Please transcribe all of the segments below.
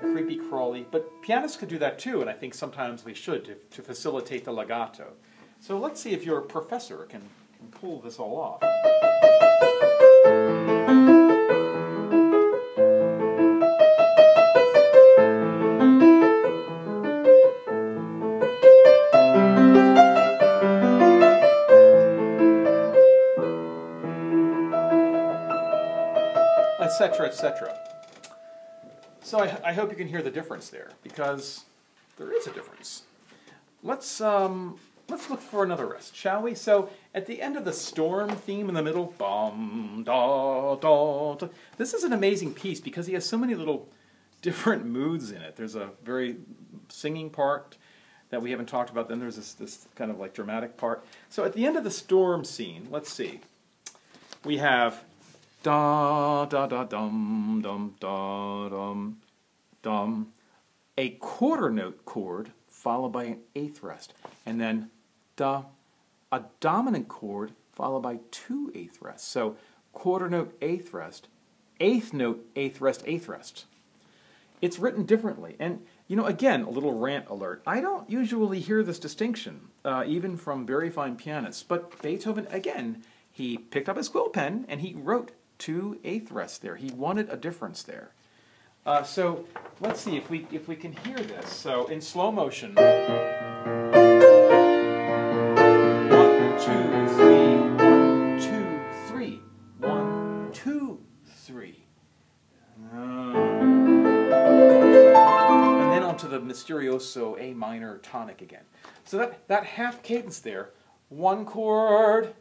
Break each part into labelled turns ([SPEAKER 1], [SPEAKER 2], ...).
[SPEAKER 1] creepy crawly. But pianists could do that too, and I think sometimes we should to facilitate the legato. So let's see if your professor can pull this all off. Etc., etc. So I hope you can hear the difference there, because there is a difference. Let's look for another rest, shall we? So at the end of the storm theme in the middle, bum da da da. This is an amazing piece because he has so many little different moods in it. There's a very singing part that we haven't talked about. Then there's this kind of like dramatic part. So at the end of the storm scene, let's see. We have da da da dum dum da dum dum, a quarter note chord followed by an eighth rest, and then da, a dominant chord followed by two eighth rests. So quarter note, eighth rest, eighth note, eighth rest, eighth rest. It's written differently, and again, a little rant alert. I don't usually hear this distinction, even from very fine pianists. But Beethoven, again, he picked up his quill pen and he wrote two eighth rests there. He wanted a difference there. So let's see if we can hear this. So in slow motion, 1, 2, 3, 1, 2, 3, 1, 2, 3, and then onto the Misterioso A minor tonic again. So that half cadence there, one chord,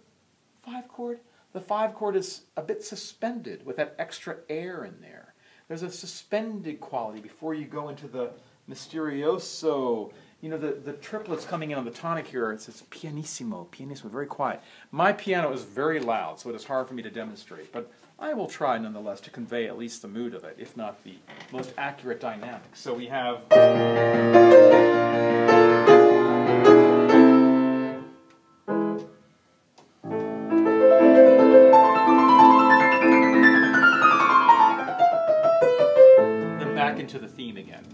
[SPEAKER 1] five chord. The five chord is a bit suspended with that extra air in there. There's a suspended quality before you go into the Misterioso. The triplets coming in on the tonic here, it's pianissimo, very quiet. My piano is very loud, so it is hard for me to demonstrate, but I will try nonetheless to convey at least the mood of it, if not the most accurate dynamics. So we have... into the theme again.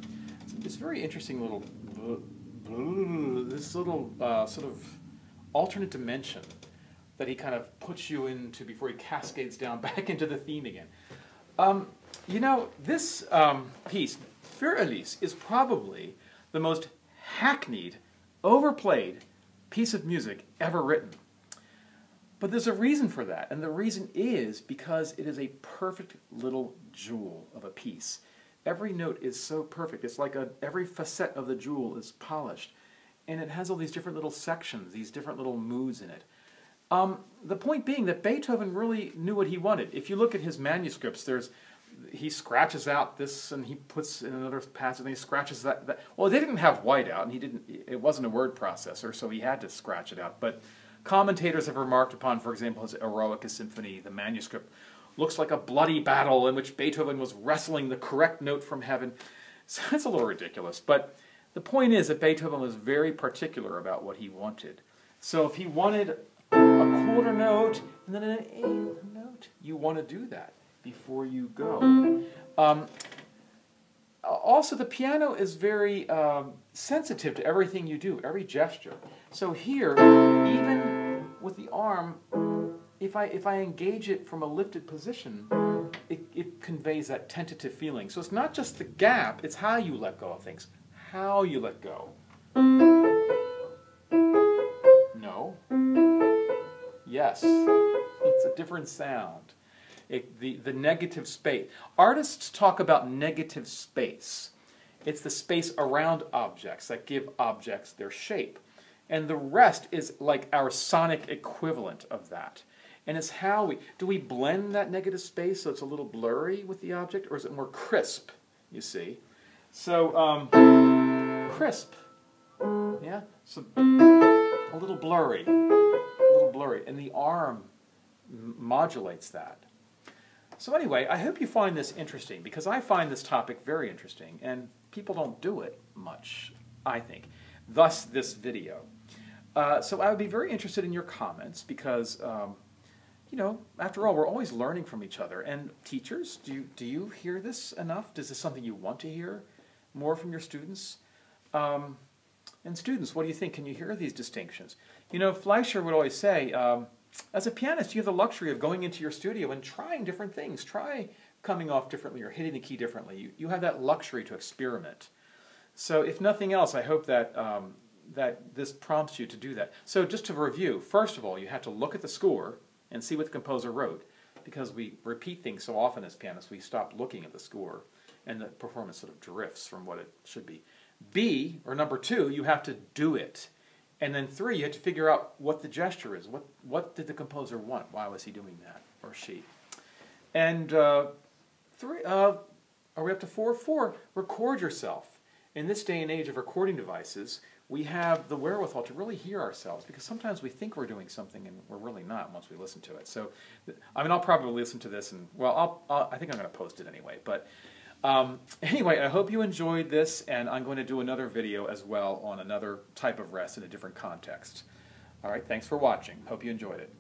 [SPEAKER 1] It's very interesting little, this little sort of alternate dimension that he kind of puts you into before he cascades down back into the theme again. This piece, Für Elise, is probably the most hackneyed, overplayed piece of music ever written. But there's a reason for that, and the reason is because it is a perfect little jewel of a piece. Every note is so perfect. It's like every facet of the jewel is polished. And it has all these different little sections, these different little moods in it. The point being that Beethoven really knew what he wanted. If you look at his manuscripts, he scratches out this and he puts in another passage and he scratches that. Well, they didn't have whiteout, and it wasn't a word processor, so he had to scratch it out. But commentators have remarked upon, for example, his Eroica Symphony, the manuscript looks like a bloody battle in which Beethoven was wrestling the correct note from heaven. So it's a little ridiculous. But the point is that Beethoven was very particular about what he wanted. So if he wanted a quarter note and then an eighth note, you want to do that before you go. Also, the piano is very sensitive to everything you do, every gesture. So here, even with the arm, if I engage it from a lifted position, it conveys that tentative feeling. So it's not just the gap, it's how you let go of things. How you let go. No. Yes. It's a different sound. The negative space. Artists talk about negative space. It's the space around objects that give objects their shape. And the rest is like our sonic equivalent of that. And it's how do we blend that negative space so it's a little blurry with the object, or is it more crisp, you see? So, crisp, yeah? So, a little blurry, and the arm modulates that. So anyway, I hope you find this interesting, because I find this topic very interesting, and people don't do it much, I think. Thus, this video. So I would be very interested in your comments, because... you know, after all, we're always learning from each other. And teachers, do you hear this enough? Is this something you want to hear more from your students? And students, what do you think? Can you hear these distinctions? You know, Fleischer would always say, as a pianist, you have the luxury of going into your studio and trying different things. Try coming off differently or hitting the key differently. You have that luxury to experiment. So if nothing else, I hope that, that this prompts you to do that. So just to review, first of all, you have to look at the score and see what the composer wrote. Because we repeat things so often as pianists, we stop looking at the score and the performance sort of drifts from what it should be. B, or number 2, you have to do it. And then 3, you have to figure out what the gesture is. What did the composer want? Why was he doing that, or she? And 3, are we up to 4? 4, record yourself. In this day and age of recording devices, we have the wherewithal to really hear ourselves, because sometimes we think we're doing something and we're really not once we listen to it. So, I mean, I'll probably listen to this and, well, I think I'm going to post it anyway. But anyway, I hope you enjoyed this, and I'm going to do another video as well on another type of rest in a different context. All right, thanks for watching. Hope you enjoyed it.